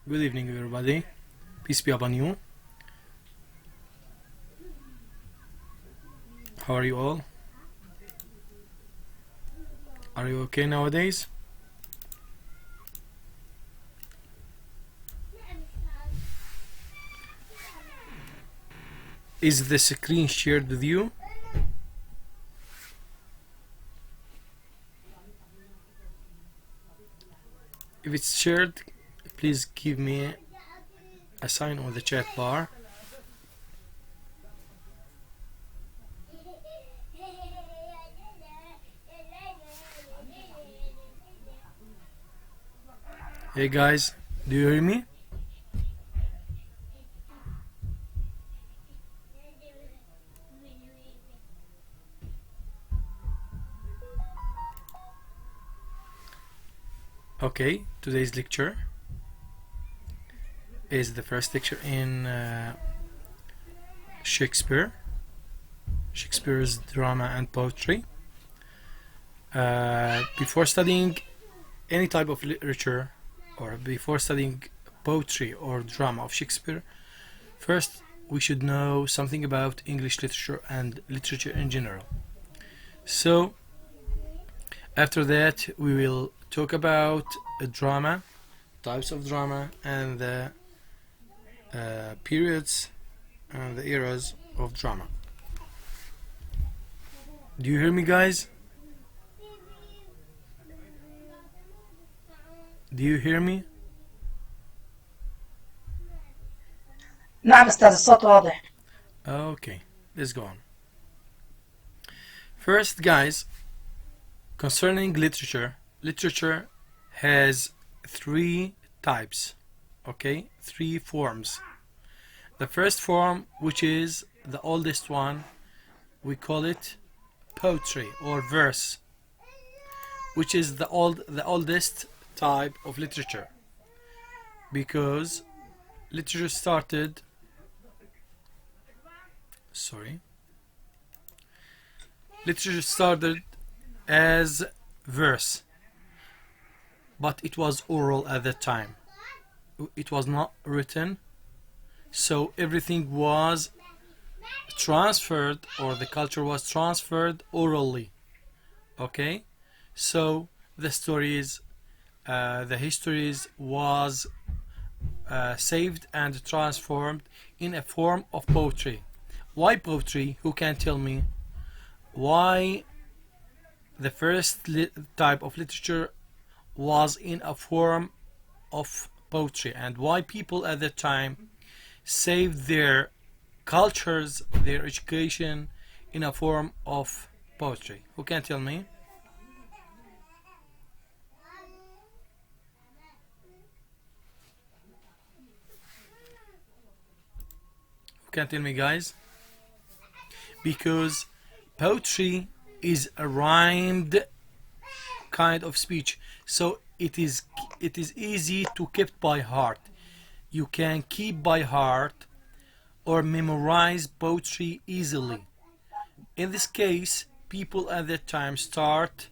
Good evening, everybody. Peace be upon you. How are you all? Are you okay nowadays? Is the screen shared with you? If it's shared, please give me a sign on the chat bar. Hey guys, do you hear me? Okay, today's lecture is the first lecture in Shakespeare's drama and poetry. Before studying any type of literature, or before studying poetry or drama of Shakespeare, first we should know something about English literature and literature in general. So after that we will talk about drama, types of drama, and the periods and the eras of drama. Do you hear me, guys? Do you hear me? نعم أستاذ الصوت واضح. Okay, let's go on. First, guys, concerning literature has three types, okay? Three forms. The first form, which is the oldest one, we call it poetry or verse, which is the oldest type of literature, because literature started as verse, but it was oral at that time. It was not written, so everything was transferred, or the culture was transferred orally. Okay, so the stories, the histories was saved and transformed in a form of poetry. Why poetry? Who can tell me why the first type of literature was in a form of poetry, and why people at that time saved their cultures, their education in a form of poetry? Who can tell me? Who can tell me, guys? Because poetry is a rhymed kind of speech, so it is easy to keep by heart. You can keep by heart or memorize poetry easily. In this case, people at that time start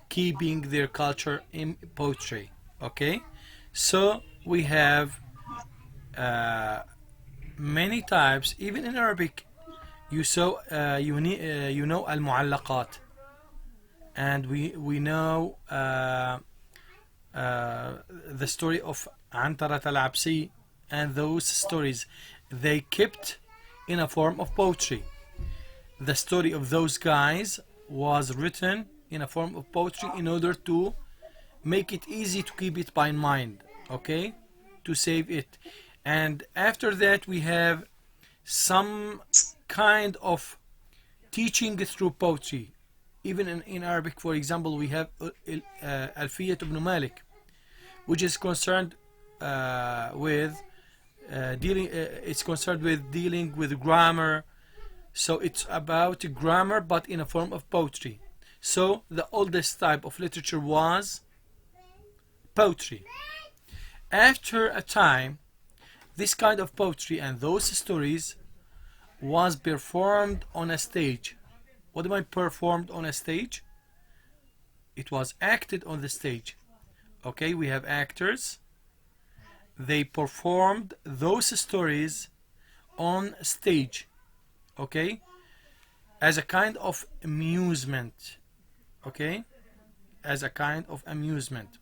keeping their culture in poetry. Okay, so we have many types. Even in Arabic, you know al-mu'allaqat, and we know the story of Antarat al-Absi, and those stories they kept in a form of poetry. The story of those guys was written in a form of poetry in order to make it easy to keep it by mind, okay, to save it. And after that we have some kind of teaching through poetry. Even in Arabic, for example, we have Alfiyat ibn Malik, which is concerned with dealing with grammar. So it's about grammar, but in a form of poetry. So the oldest type of literature was poetry. After a time, this kind of poetry and those stories was performed on a stage. What do I performed on a stage? It was acted on the stage. Okay, we have actors, they performed those stories on stage, okay, as a kind of amusement, okay, as a kind of amusement,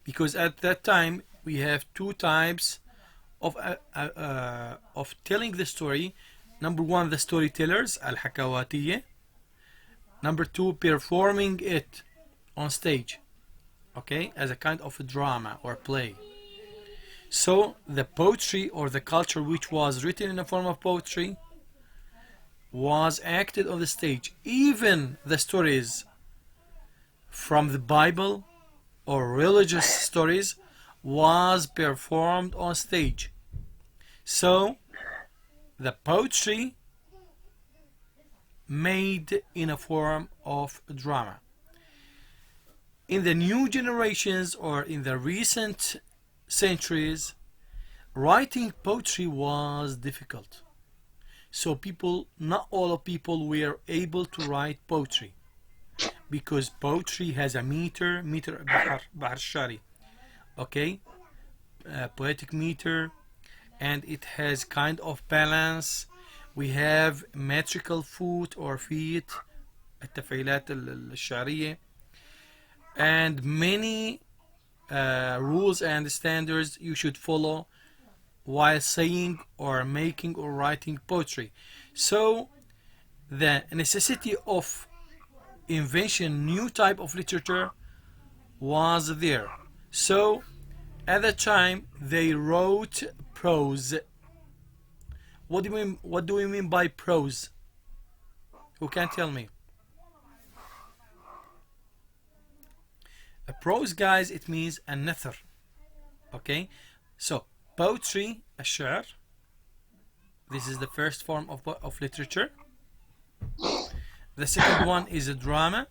because at that time we have two types of telling the story. Number one, the storytellers, al-hakawatiyya. Number two, performing it on stage, okay, as a kind of a drama or play. So the poetry or the culture which was written in the form of poetry was acted on the stage. Even the stories from the Bible or religious stories was performed on stage. So the poetry made in a form of drama. In the new generations or in the recent centuries, writing poetry was difficult. So not all of people were able to write poetry, because poetry has a meter بحر الشعري, okay, poetic meter, and it has kind of balance. We have metrical foot or feet, التفعيلات الشعرية, and many rules and standards you should follow while saying or making or writing poetry. So the necessity of invention new type of literature was there. So at the time they wrote prose. What do we mean by prose? Who can tell me? A prose, guys, it means a نثر. Okay, so poetry, الشعر, this is the first form of literature. The second one is a drama.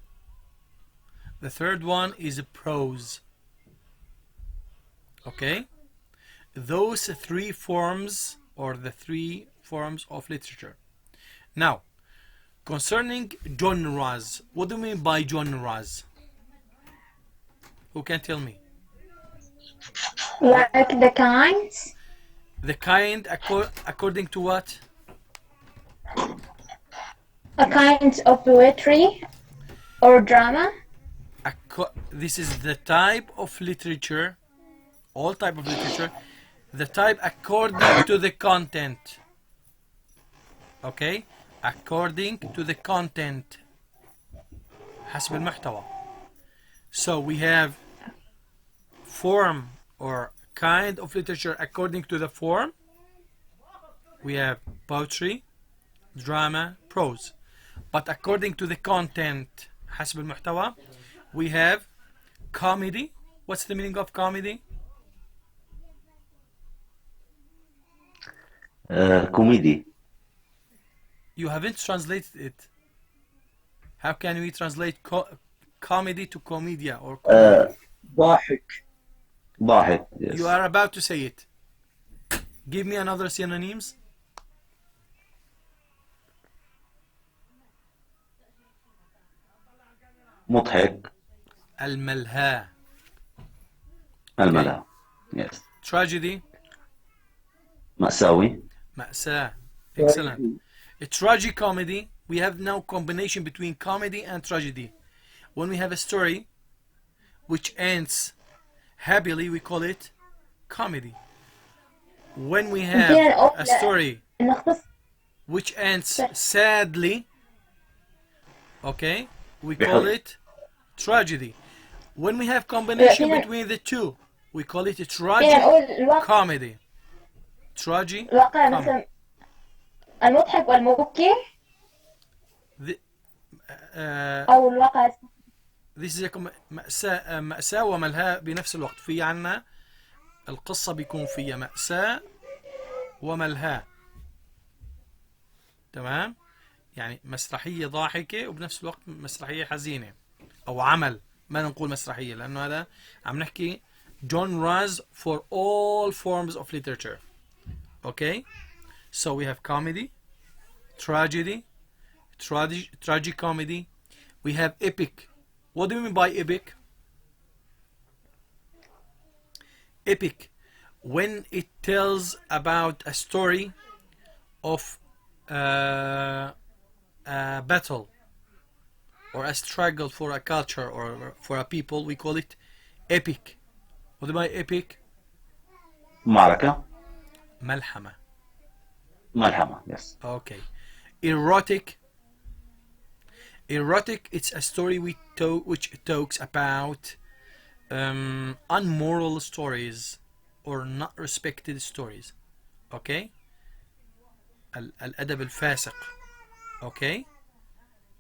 The third one is a prose. Okay, those three forms or the three forms of literature. Now, concerning genres, what do you mean by genres? Who can tell me? Like the kinds? The kind according to what? A kind of poetry or drama? This is the type of literature, all type of literature, the type according to the content. Okay, according to the content, حسب المحتوى. So we have form or kind of literature according to the form. We have poetry, drama, prose. But according to the content, حسب المحتوى, we have comedy. What's the meaning of comedy? كوميدي. You haven't translated it. How can we translate comedy to comedia or comedy? ضاحك. Yes. You are about to say it. Give me another synonyms. مضحك. الملهى. الملهى. Yes. Tragedy. مأساوي. مأساة. Excellent. A tragicomedy. We have now combination between comedy and tragedy. When we have a story which ends happily, we call it comedy. When we have a story which ends sadly, okay, we call it tragedy. When we have combination between the two, we call it a tragicomedy. Tragicomedy. المضحك والمبكي أو الواقع. This is مأساة وملهى بنفس الوقت. في عنا القصة بيكون فيها مأساة وملهى، تمام؟ يعني مسرحية ضاحكة وبنفس الوقت مسرحية حزينة أو عمل. ما نقول مسرحية لأنه هذا عم نحكي genres for all forms of literature. Okay, so we have comedy, tragedy, tragicomedy. We have epic. What do you mean by epic? Epic. when it tells about a story of a battle or a struggle for a culture or for a people, we call it epic. What do you mean by epic? معركة. ملحمة. ملحمة. Yes. Okay. Erotic. Erotic, it's a story which talks about unmoral stories or not respected stories. Okay. الأدب الفاسق. Okay.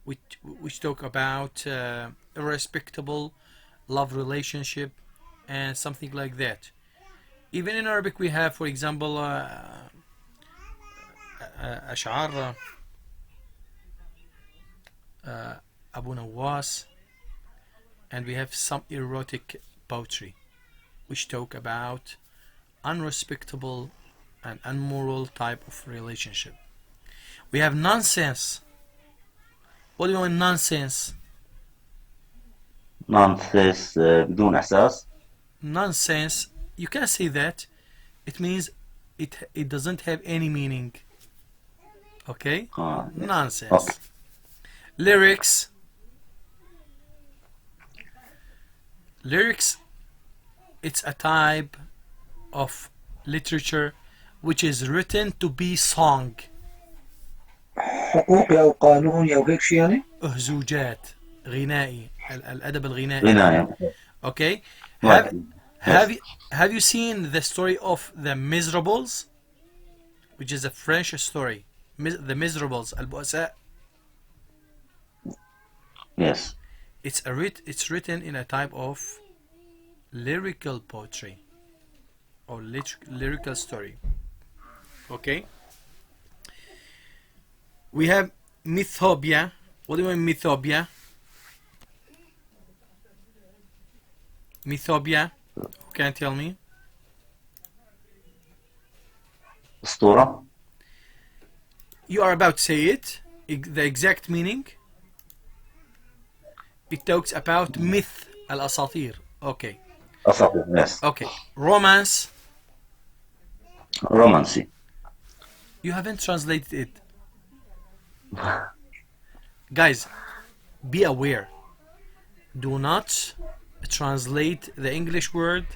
Which talk about irrespectable love relationship and something like that. Even in Arabic we have, for example, أشعار Abu Nawas, and we have some erotic poetry which talk about unrespectable and unmoral type of relationship. We have nonsense. What do you mean nonsense? nonsense. بدون إحساس. Nonsense, you can say that. It means it doesn't have any meaning. Okay? Yes. Nonsense. Okay. Lyrics. Lyrics, it's a type of literature which is written to be sung. حقوقي أو قانوني أو هيك شيء يعني؟ أهزوجات غنائي الأدب الغنائي. غناية. Okay. Right. Have you seen the story of the Miserables, which is a French story? The Miserables, البؤساء. Yes. It's written in a type of lyrical poetry or lyrical story. Okay. We have mythopia. What do you mean mythopia? Mythopia. Who can tell me? أسطورة. You are about to say it. The exact meaning. It talks about myth, الأساطير. Okay. أساطير. Yes. Okay. Romance. رومانسي. You haven't translated it. Guys, be aware. Do not translate the English word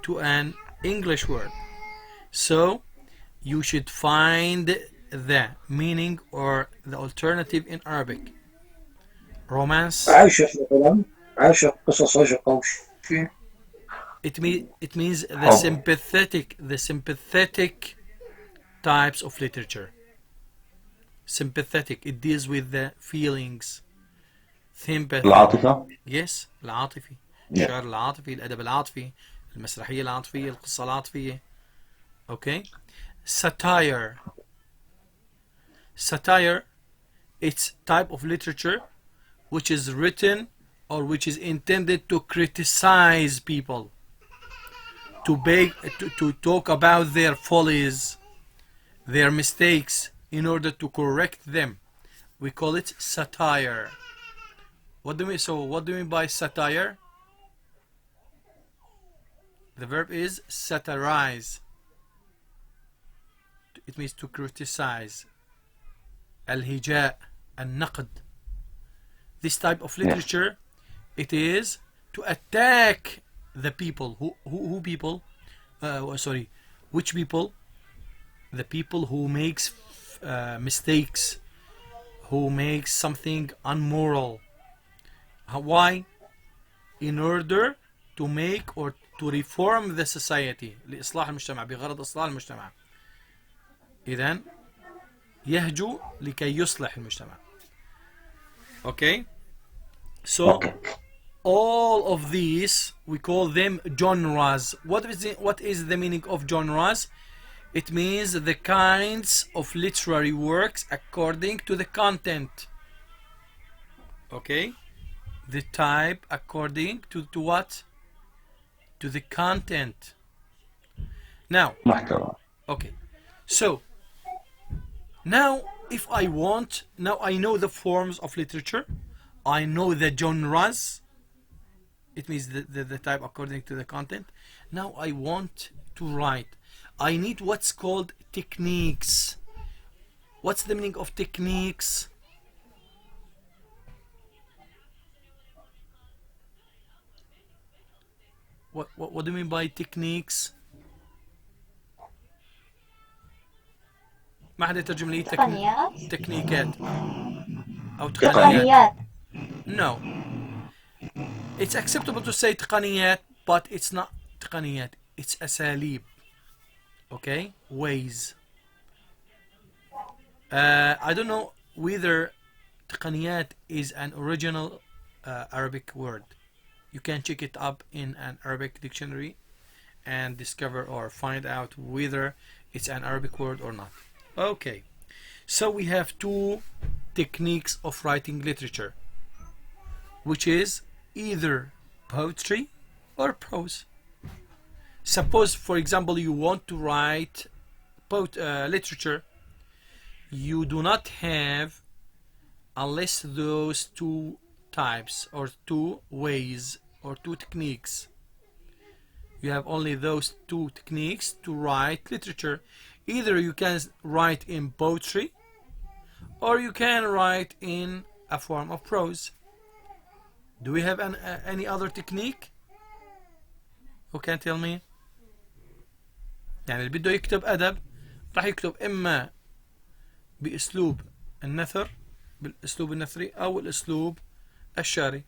to an English word. So you should find the meaning or the alternative in Arabic. Romance. عاشق مثلا، عاشق قصص عشق أو شيء. It means the sympathetic types of literature. Sympathetic. It deals with the feelings. Sympathy. العاطفة. Yes. العاطفي. Yeah. الشعر العاطفي، الأدب العاطفي، المسرحية العاطفية، القصة العاطفية. Okay. Satire. Satire, it's type of literature which is written or which is intended to criticize people, to talk about their follies, their mistakes in order to correct them. We call it satire. What do you mean by satire? The verb is satirize. It means to criticize. الهجاء النقد. This type of literature, it is to attack the people. Who people? Which people? The people who makes mistakes, who makes something unmoral. Why? In order to make or to reform the society. لإصلاح المجتمع، بغرض إصلاح المجتمع. إذن يهجو لكي يصلح المجتمع. Okay? So Okay. all of these we call them genres. What is the meaning of genres? It means the kinds of literary works according to the content. Okay? The type according to what? To the content. Now, محتوى. okay. So now if I want, now I know the forms of literature, I know the genres, it means the type according to the content. Now I want to write. I need what's called techniques. What's the meaning of techniques? What do you mean by techniques? ما حد يترجم لي تقنيات. تكنيكات أو تقنيات. No. It's acceptable to say تقنيات, but it's not تقنيات. It's أساليب. Okay? Ways. I don't know whether تقنيات is an original Arabic word. You can check it up in an Arabic dictionary and discover or find out whether it's an Arabic word or not. Okay, so we have two techniques of writing literature, which is either poetry or prose. Suppose, for example, you want to write literature. You do not have unless those two types or two ways or two techniques. You have only those two techniques to write literature. Either you can write in poetry or you can write in a form of prose. Do we have any other technique? Who can tell me? يعني اللي بده يكتب أدب راح يكتب إما بأسلوب النثر بالأسلوب النثري أو الأسلوب الشعري.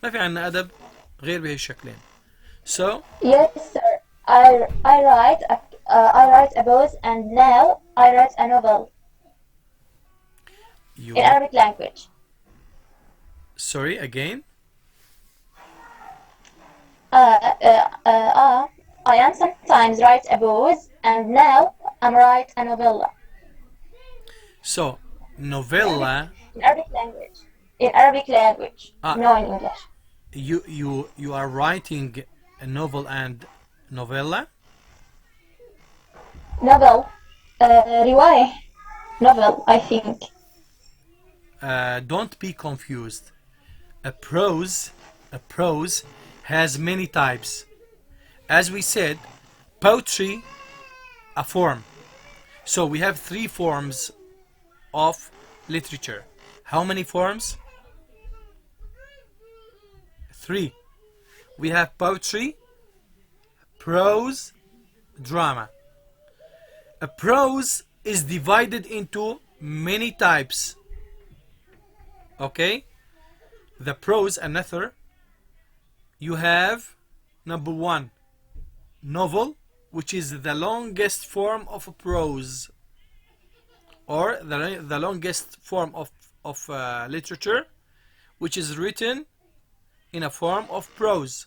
ما في عنا أدب غير بهي الشكلين. So Yes, sir. I write a prose and now I write a novel in Arabic language. Sorry, again? I am sometimes write a prose and now I'm write a novella. So, novella. In Arabic language. In Arabic language. No, in English. You are writing a novel and novella? Novel. رواية. Novel, I think. Don't be confused. A prose has many types. As we said, poetry, a form. So we have three forms of literature. How many forms? 3. We have poetry, prose, drama. A prose is divided into many types. Okay? The prose, another. You have number 1, novel, which is the longest form of prose, or the longest form of literature, which is written in a form of prose.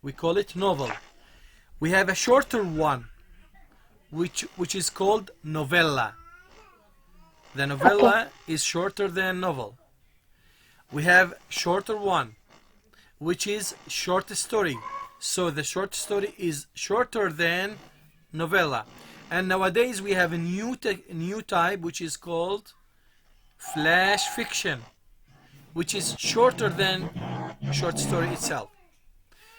We call it novel. We have a shorter one, which is called novella. The novella is shorter than novel. We have shorter one, which is short story. So the short story is shorter than novella. And nowadays we have a new type, which is called flash fiction, which is shorter than short story itself.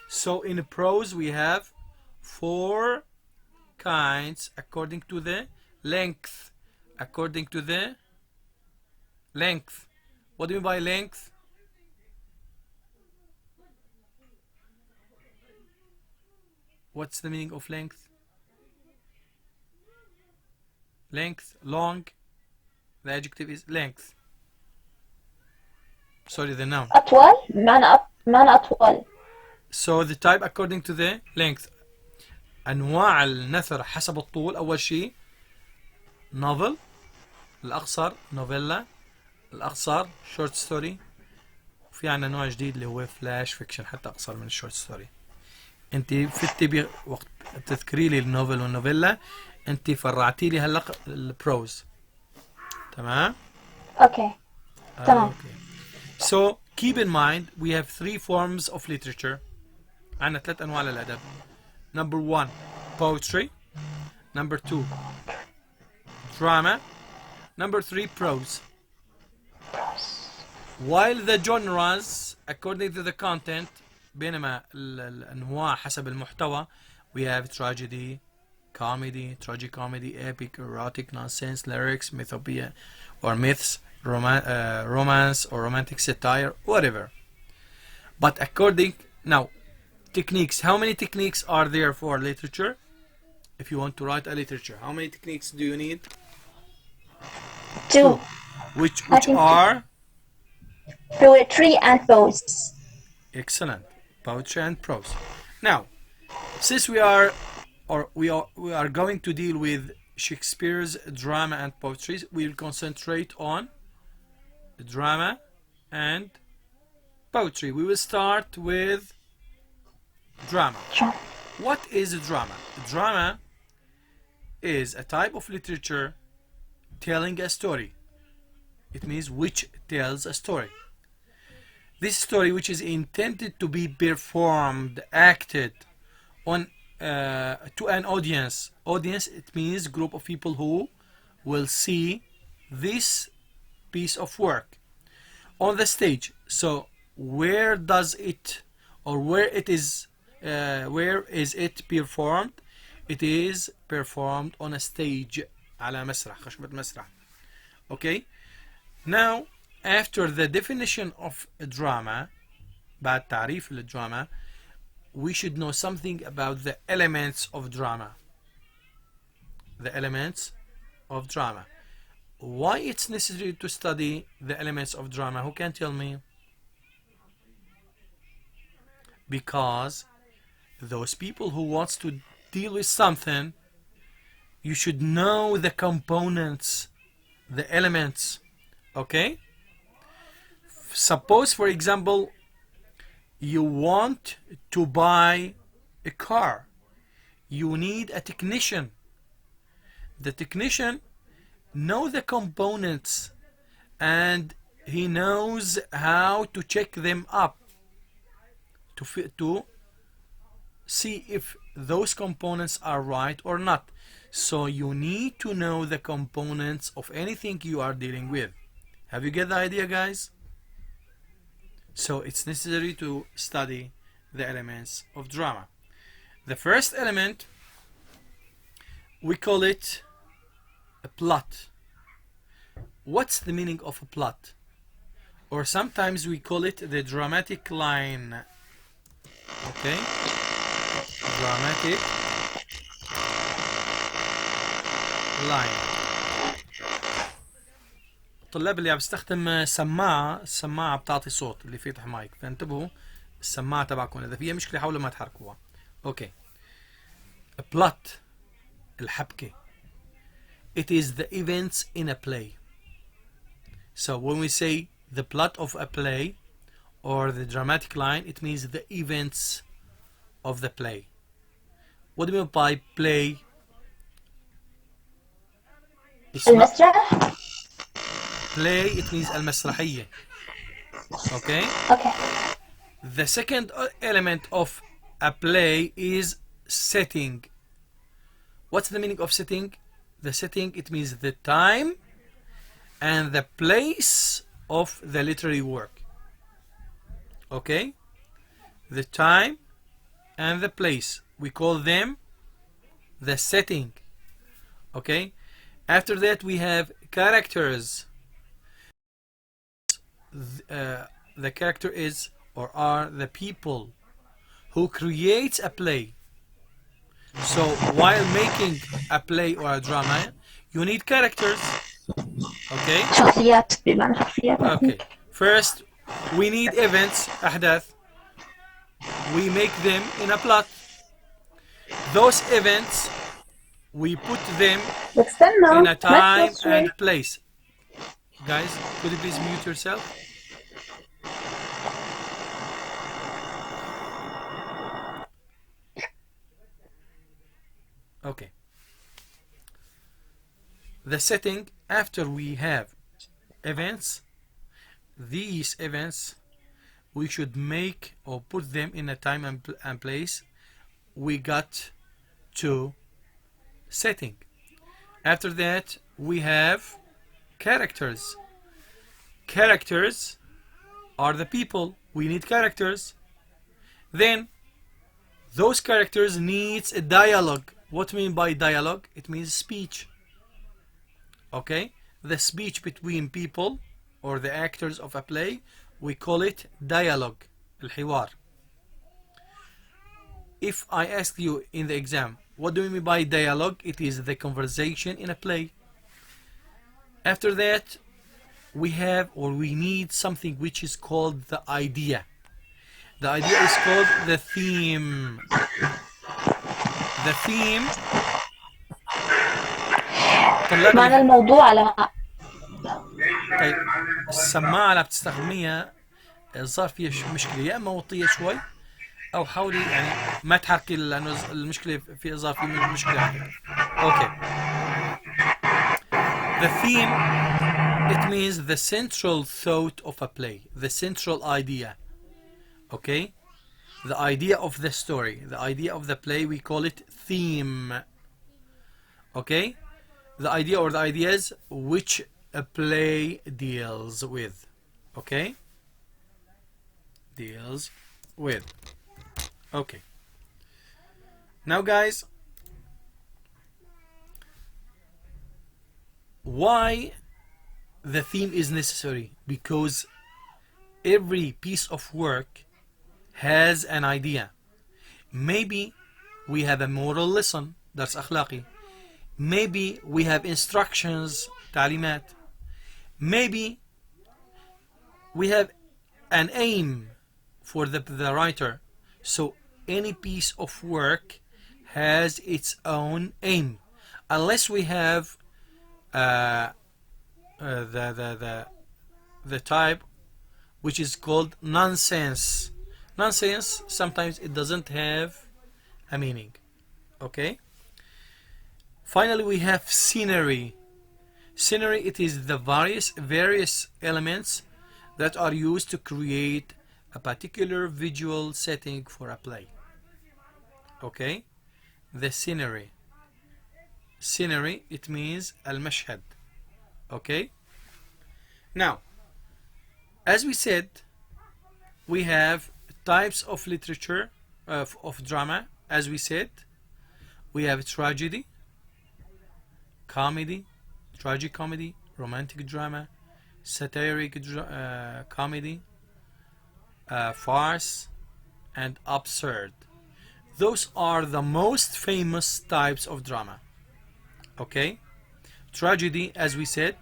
So in prose we have 4 kinds according to the length. According to the length. What do you mean by length? What's the meaning of length? Length, long. The adjective is length. Sorry, the noun. أطول. معنى أطول. So the type according to the length. أنواع النثر حسب الطول. أول شيء novel، الأقصر novella، الأقصر short story. وفي عنا نوع جديد اللي هو flash fiction، حتى أقصر من الشورت ستوري. أنت فتي وقت تذكري لي النوفل والنوفيلا، أنت فرعتي لي هلا البروز. تمام؟ Okay. تمام. So keep in mind we have 3 forms of literature. عندنا 3 أنواع للأدب. Number 1 poetry. Number 2 drama. Number 3 prose. While the genres according to the content، بينما الأنواع حسب المحتوى we have tragedy, comedy, tragicomedy, epic, erotic, nonsense, lyrics, mythopia or myths, romance or romantic satire, whatever. But according now, techniques. How many techniques are there for literature? If you want to write a literature, how many techniques do you need? Two. Which think are? Poetry and prose. Excellent. Poetry and prose. Now, since we are going to deal with Shakespeare's drama and poetry, we'll concentrate on drama and poetry. We will start with drama. Sure. What is drama? Drama is a type of literature telling a story. It means which tells a story. This story, which is intended to be performed, acted on to an audience. Audience, it means group of people who will see this piece of work on the stage. So where does it, or where is it performed? It is performed on a stage, على مسرح, خشبة مسرح. Okay. Now, after the definition of drama, بعد تعريف الدراما, we should know something about the elements of drama. The elements of drama. Why it's necessary to study the elements of drama? Who can tell me? Because those people who wants to deal with something, you should know the components, the elements. Okay? Suppose, for example, you want to buy a car. You need a technician. The technician knows the components and he knows how to check them up to see if those components are right or not. So you need to know the components of anything you are dealing with. Have you get the idea, guys? So it's necessary to study the elements of drama. The first element, we call it a plot. What's the meaning of a plot? Or sometimes we call it the dramatic line. Okay? Dramatic line. الطلاب اللي عم بيستخدم سماعة، السماعة بتعطي صوت اللي فيه مايك، فانتبهوا السماعة تبعكم إذا فيها مشكلة حاولوا ما تحركوها. أوكي. A plot، الحبكة. It is the events in a play. So when we say the plot of a play or the dramatic line, it means the events of the play. What do you mean by play? المسرح. Play, it means المسرحية. Okay? Okay. The second element of a play is setting. What's the meaning of setting? The setting, it means the time and the place of the literary work. Okay? The time and the place. We call them the setting. Okay? After that we have characters. The character is or are the people who create a play. So while making a play or a drama, you need characters. Okay? شخصيات بمعنى شخصيات. Okay. First, we need events, أحداث. We make them in a plot. Those events, we put them in a time and place. Guys, could you please mute yourself? Okay. The setting, after we have events, these events we should make or put them in a time and place. We got to setting. After that we have characters. Characters are the people. We need characters. Then those characters needs a dialogue. What do you mean by dialogue? It means speech. Okay, the speech between people or the actors of a play, we call it dialogue, الحوار. If I ask you in the exam, what do you mean by dialogue? It is the conversation in a play. After that, we have or we need something which is called the idea. The idea is called the theme. The theme. معنى الموضوع على طيب السماعة اللي بتستخدميها الظاهر فيها مشكلة، يا اما وطية شوي او حاولي يعني ما تحركي لانه المشكلة في الظاهر في مشكلة عندك. اوكي. The theme, it means the central thought of a play, the central idea. Okay? The idea of the story, the idea of the play, we call it theme. Okay? The idea or the ideas which a play deals with. Okay? Deals with. Okay. Now guys, why the theme is necessary? Because every piece of work has an idea. Maybe we have a moral lesson, درس أخلاقي. Maybe we have instructions, تعليمات. Maybe we have an aim for the writer. So any piece of work has its own aim, unless we have the type which is called nonsense. Nonsense, sometimes it doesn't have a meaning. Okay. Finally, we have scenery. Scenery, it is the various elements that are used to create a particular visual setting for a play. Okay. The scenery. Scenery, it means المشهد. Okay. Now, as we said, we have types of literature, of drama. As we said, we have tragedy, comedy, tragicomedy, romantic drama, satiric comedy, farce, and absurd. Those are the most famous types of drama. Okay? Tragedy, as we said,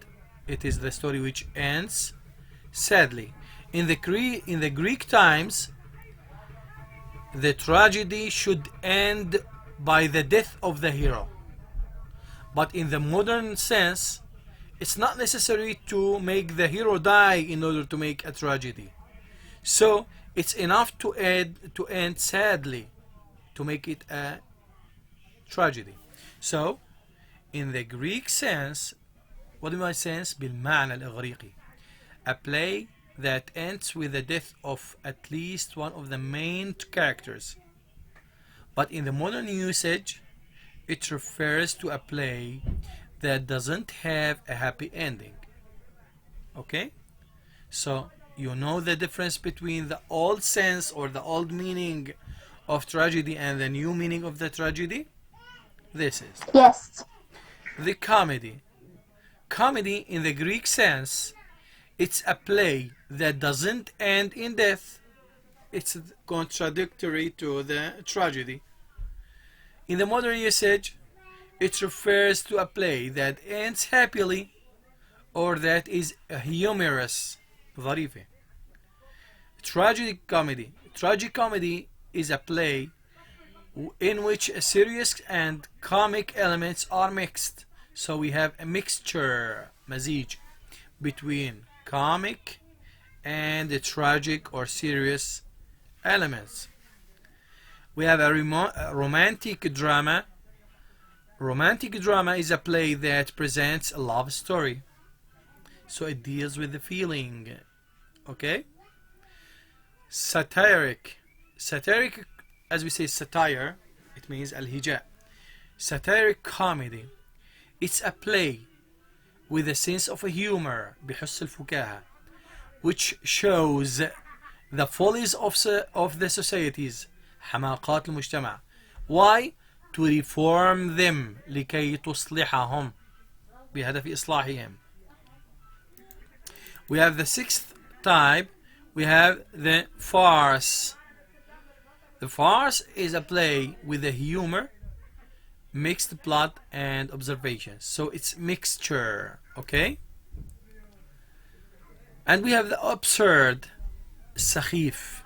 it is the story which ends sadly. In the Greek times, the tragedy should end by the death of the hero. But in the modern sense, it's not necessary to make the hero die in order to make a tragedy. So it's enough to end sadly to make it a tragedy. So in the Greek sense, what do I sense? بالمعنى الإغريقي. A play that ends with the death of at least one of the main characters. But in the modern usage, it refers to a play that doesn't have a happy ending. Okay? So you know the difference between the old sense or the old meaning of tragedy and the new meaning of the tragedy? This is. Yes. The comedy. Comedy in the Greek sense, it's a play that doesn't end in death. It's contradictory to the tragedy. In the modern usage, it refers to a play that ends happily or that is humorous. ظريفة. Tragic comedy. Tragic comedy is a play in which serious and comic elements are mixed. So we have a mixture, مزيج, between comic and the tragic or serious elements. We have a romantic drama. Romantic drama is a play that presents a love story. So it deals with the feeling. Okay? Satiric. Satiric, as we say satire, it means al-hija. Satiric comedy. It's a play with a sense of humor, بحس الفكاهة, which shows the follies of the societies, حماقات المجتمع. Why? to reform them لكي تصلحهم بهدف إصلاحهم. We have the sixth type. We have the farce. The farce is a play with a humor, mixed plot and observations. So it's mixture, okay? And we have the absurd, السخيف,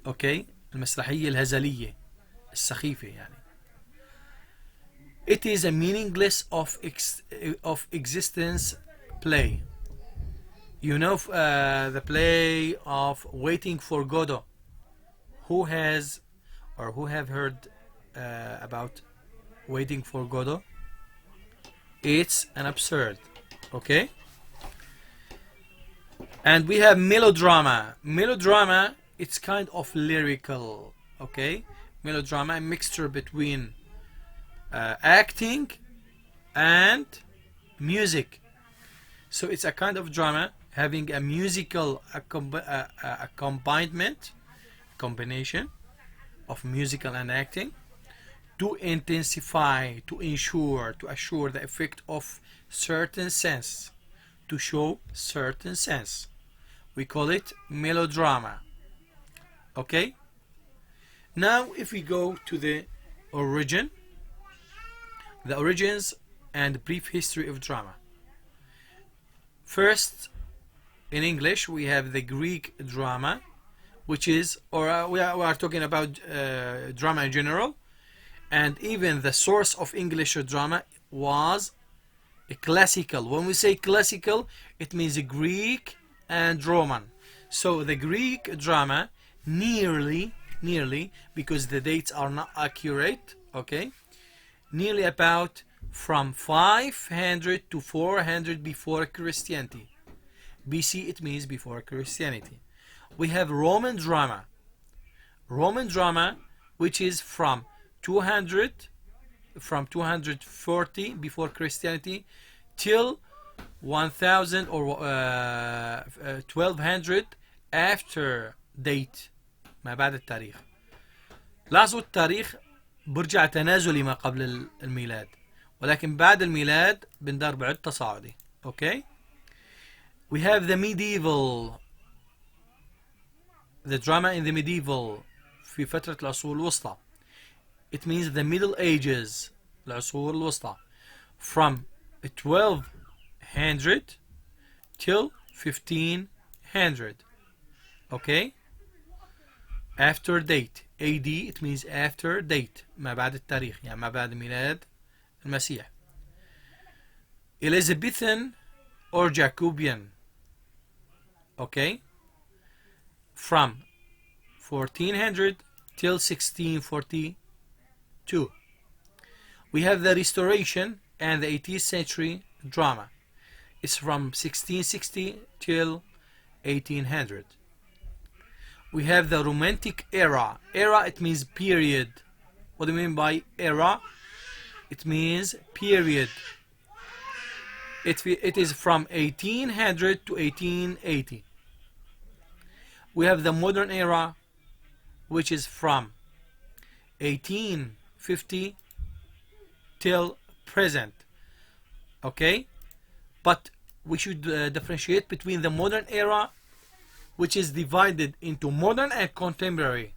okay? المسرحية الهزلية السخيفة يعني. It is a meaningless of existence play. You know the play of Waiting for Godot. Who has or who have heard about Waiting for Godot? It's an absurd, okay? And we have melodrama. Melodrama, it's kind of lyrical, okay? Melodrama, a mixture between acting and music. So it's a kind of drama having a musical combination of musical and acting to intensify, to ensure, to assure the effect of certain sense, to show certain sense. We call it melodrama. Okay? Now if we go to the origins and brief history of drama. First, in English, we have the Greek drama, which is, or we are talking about drama in general, and even the source of English drama was a classical. When we say classical, it means Greek and Roman. So the Greek drama nearly, because the dates are not accurate, okay, nearly about from 500 to 400 before Christianity. BC, it means before Christianity. We have Roman drama, which is from 240 before Christianity till 1000 or 1200 after date ما بعد التاريخ. لاحظوا التاريخ برجع تنازلي ما قبل الميلاد، ولكن بعد الميلاد بندار بعد تصاعدي. Okay? We have the medieval, the drama in the medieval في فترة العصور الوسطى. It means the Middle Ages, العصور الوسطى, from 1200 till 1500. Okay? After date. AD, it means after date, ما بعد التاريخ، يعني ما بعد ميلاد المسيح. Elizabethan or Jacobean. Okay? From 1400 till 1642. We have the Restoration and the 18th century drama. It's from 1660 till 1800. We have the Romantic era. Era, it means period. What do you mean by era? It means period. It is from 1800 to 1880. We have the Modern era, which is from 1850 till present. Okay? But we should differentiate between the Modern era, which is divided into modern and contemporary.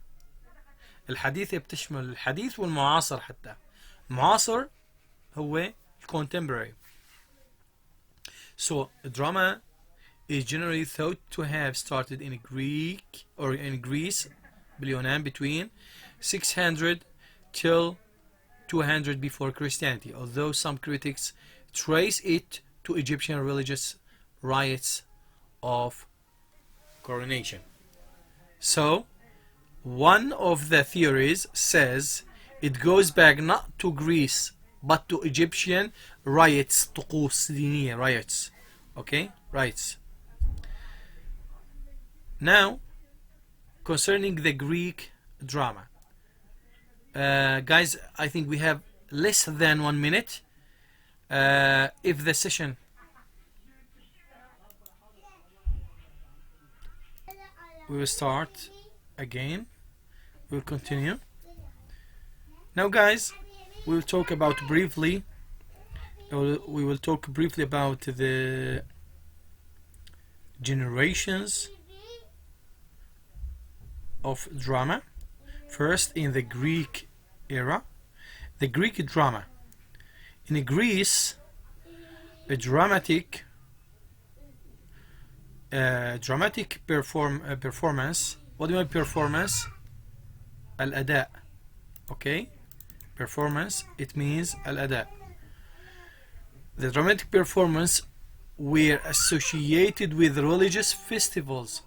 الحديثة بتشمل الحديث والمعاصر حتى. المعاصر هو contemporary. So drama is generally thought to have started in Greece باليونان between 600 till 200 before Christianity, although some critics trace it to Egyptian religious rites of coronation. So one of the theories says it goes back not to Greece but to Egyptian rites, طقوس دينية, rites. Okay, rites. Now concerning the Greek drama, guys, I think we have less than 1 minute. If the session we will start again, we'll continue. Now guys, we will talk about briefly. We will talk briefly about the generations of drama. First, in the Greek era, the Greek drama. In Greece, a dramatic performance. What do you mean performance? الأداء. Okay, performance, it means الأداء. The dramatic performance were associated with religious festivals.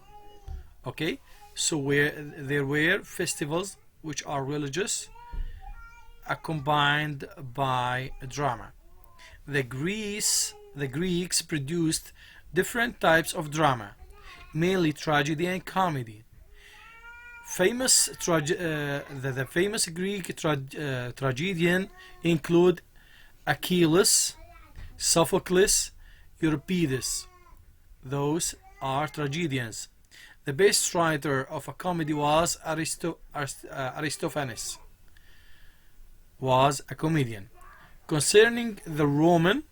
Okay, so where there were festivals which are religious, accompanied by drama. The Greeks produced different types of drama, mainly tragedy and comedy. The famous Greek tragedian include Achilles, Sophocles, Euripides. Those are tragedians. The best writer of a comedy was Aristophanes. Was a comedian. Concerning the Roman,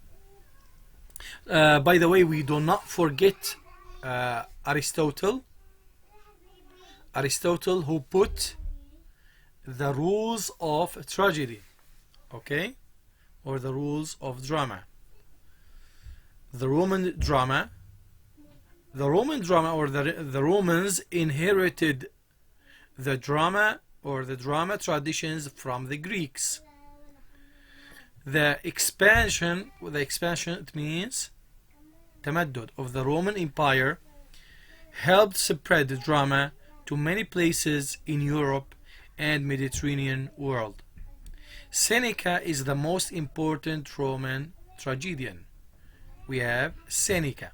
by the way, we do not forget Aristotle, who put the rules of tragedy, okay, or the rules of drama. The Roman drama or the Romans inherited the drama or the drama traditions from the Greeks. The expansion, it means تمدد of the Roman Empire helped spread the drama to many places in Europe and Mediterranean world. Seneca is the most important Roman tragedian. We have Seneca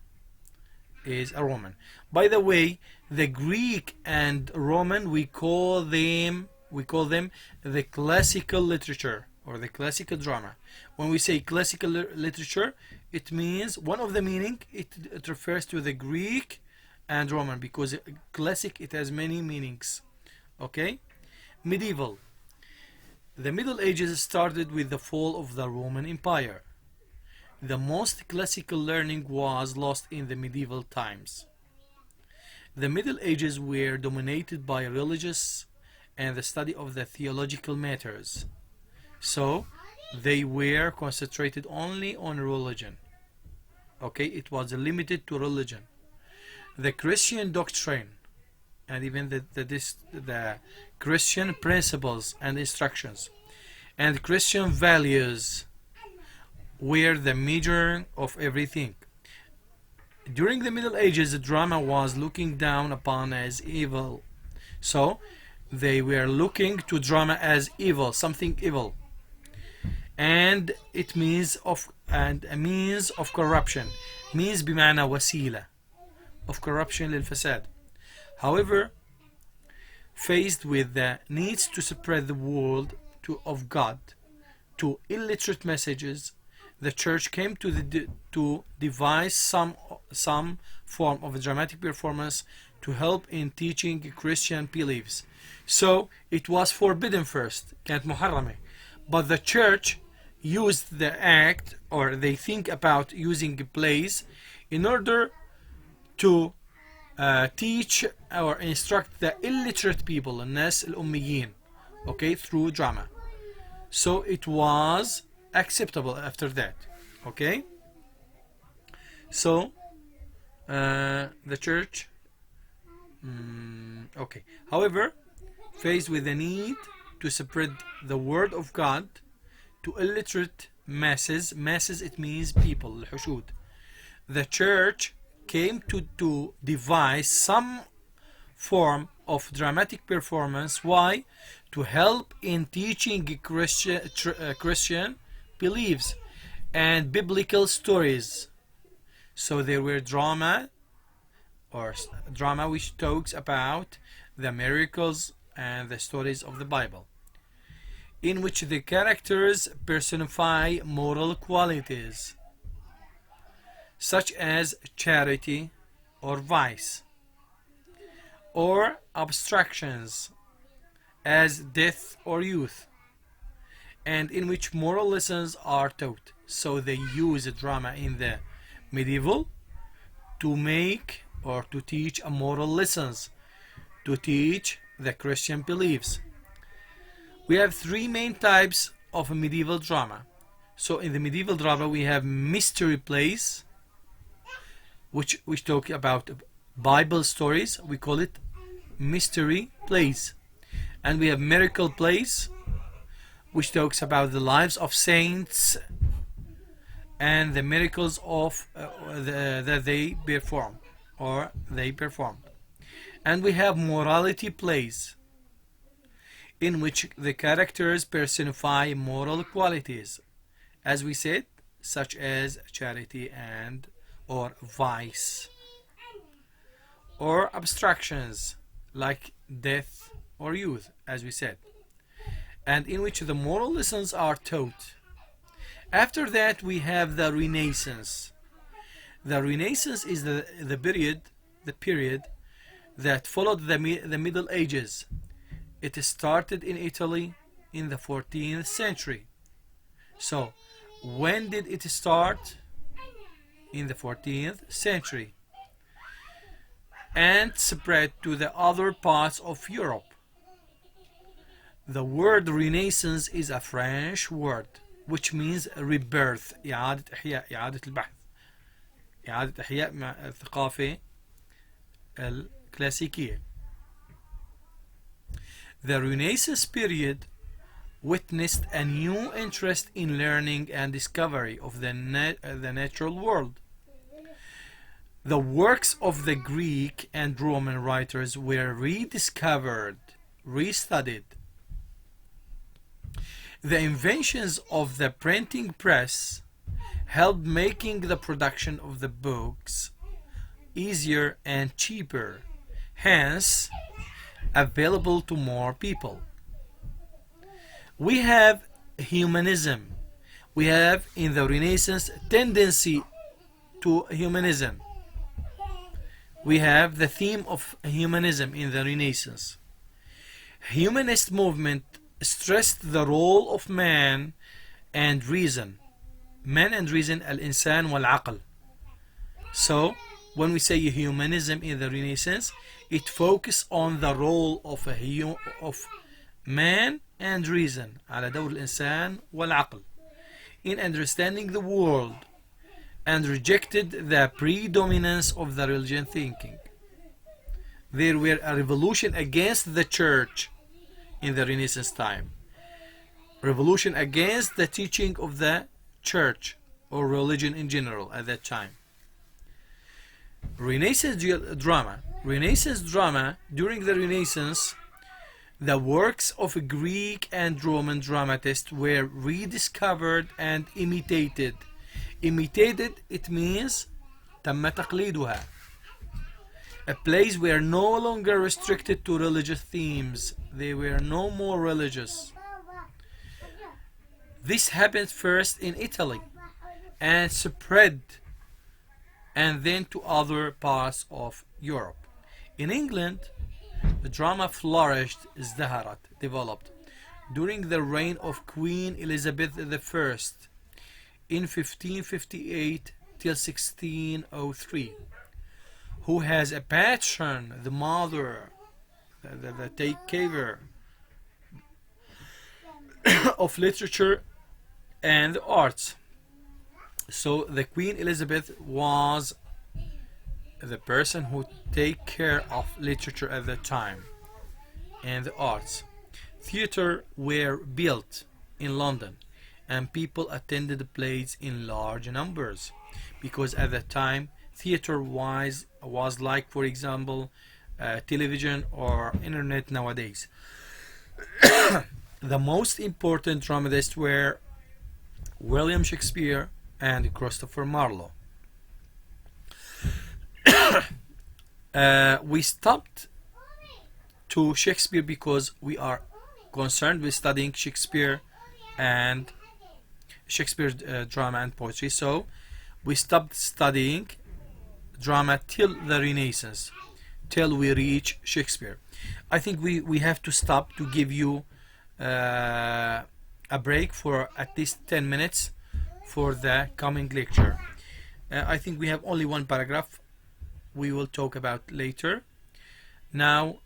is a Roman. By the way, the Greek and Roman, we call them the classical literature or the classical drama. When we say classical literature, it means one of the meaning, it refers to the Greek and Roman, because classic, it has many meanings. Okay? Medieval. The Middle Ages started with the fall of the Roman Empire. The most classical learning was lost in the medieval times. The Middle Ages were dominated by religious and the study of the theological matters. So they were concentrated only on religion. Okay, it was limited to religion. The Christian doctrine and even the Christian principles and instructions and Christian values were the measure of everything. During the Middle Ages, the drama was looked down upon as evil. So they were looking to drama as evil, something evil. And it means a means of corruption. Means بمعنى وسيلة of corruption للفساد. However, faced with the needs to spread the word of God to illiterate messages, the church came to devise some form of a dramatic performance to help in teaching Christian beliefs. So it was forbidden first, كانت محرمة, but the church used the act, or they think about using plays in order to teach or instruct the illiterate people, الناس الأميين, okay, through drama. So it was acceptable after that. Okay, so the church okay, however, faced with the need to spread the word of God to illiterate masses, it means people, الحشود, the church came to devise some form of dramatic performance. Why? To help in teaching Christian beliefs and biblical stories. So there were drama which talks about the miracles and the stories of the Bible, in which the characters personify moral qualities such as charity or vice, or abstractions as death or youth, and in which moral lessons are taught. So they use drama in the medieval to make or to teach moral lessons, to teach the Christian beliefs. We have three main types of medieval drama. So in the medieval drama we have mystery plays, which talk about Bible stories. We call it mystery plays. And we have miracle plays, which talks about the lives of saints and the miracles of that they perform or they performed. And we have morality plays, in which the characters personify moral qualities, as we said, such as charity and or vice, or abstractions like death or youth, as we said, and in which the moral lessons are taught. After that we have the Renaissance. The Renaissance is the period that followed the Middle Ages. It started in Italy in the 14th century. So when did it start? In the 14th century, and spread to the other parts of Europe. The word Renaissance is a French word which means rebirth. إعادة إحياء، إعادة البحث، إعادة إحياء مع الثقافة الكلاسيكية. The Renaissance period witnessed a new interest in learning and discovery of the natural world. The works of the Greek and Roman writers were rediscovered, restudied. The inventions of the printing press helped making the production of the books easier and cheaper, hence available to more people. We have humanism. We have in the Renaissance tendency to humanism. We have the theme of humanism in the Renaissance. Humanist movement stressed the role of man and reason. Man and reason, al-insan wal-aql. So when we say humanism in the Renaissance, it focuses on the role of man and reason, على دور الإنسان والعقل, in understanding the world, and rejected the predominance of the religion thinking. There were a revolution against the church in the Renaissance time. Revolution against the teaching of the church or religion in general at that time. Renaissance drama. Renaissance drama, during the Renaissance, the works of Greek and Roman dramatists were rediscovered and imitated. Imitated, it means تم تقليدها. Plays were no longer restricted to religious themes. They were no more religious. This happened first in Italy and spread and then to other parts of Europe. In England, the drama flourished, ازدهرت, developed, during the reign of Queen Elizabeth I in 1558 till 1603, who has a patron, the mother, the takeover of literature and the arts. So the Queen Elizabeth was the person who take care of literature at the time and the arts. Theatre were built in London and people attended the plays in large numbers, because at that time theatre was like, for example, television or internet nowadays. The most important dramatists were William Shakespeare and Christopher Marlowe. We stopped to Shakespeare because we are concerned with studying Shakespeare and Shakespeare's drama and poetry, so we stopped studying drama till the Renaissance, till we reach Shakespeare. I think we have to stop to give you a break for at least 10 minutes for the coming lecture. I think we have only one paragraph we will talk about later. Now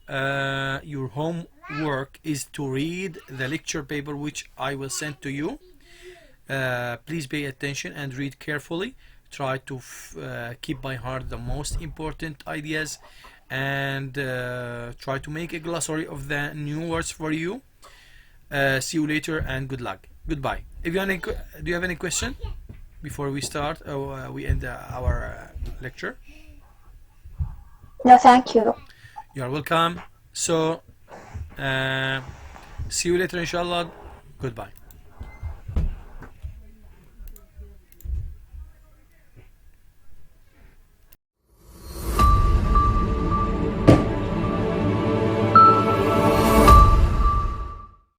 your homework is to read the lecture paper which I will send to you. Please pay attention and read carefully. Try to keep by heart the most important ideas, and try to make a glossary of the new words for you. See you later and good luck. Goodbye. If you have any, do you have any question before we start? We end our lecture. No, thank you. You are welcome. So see you later inshallah. Goodbye.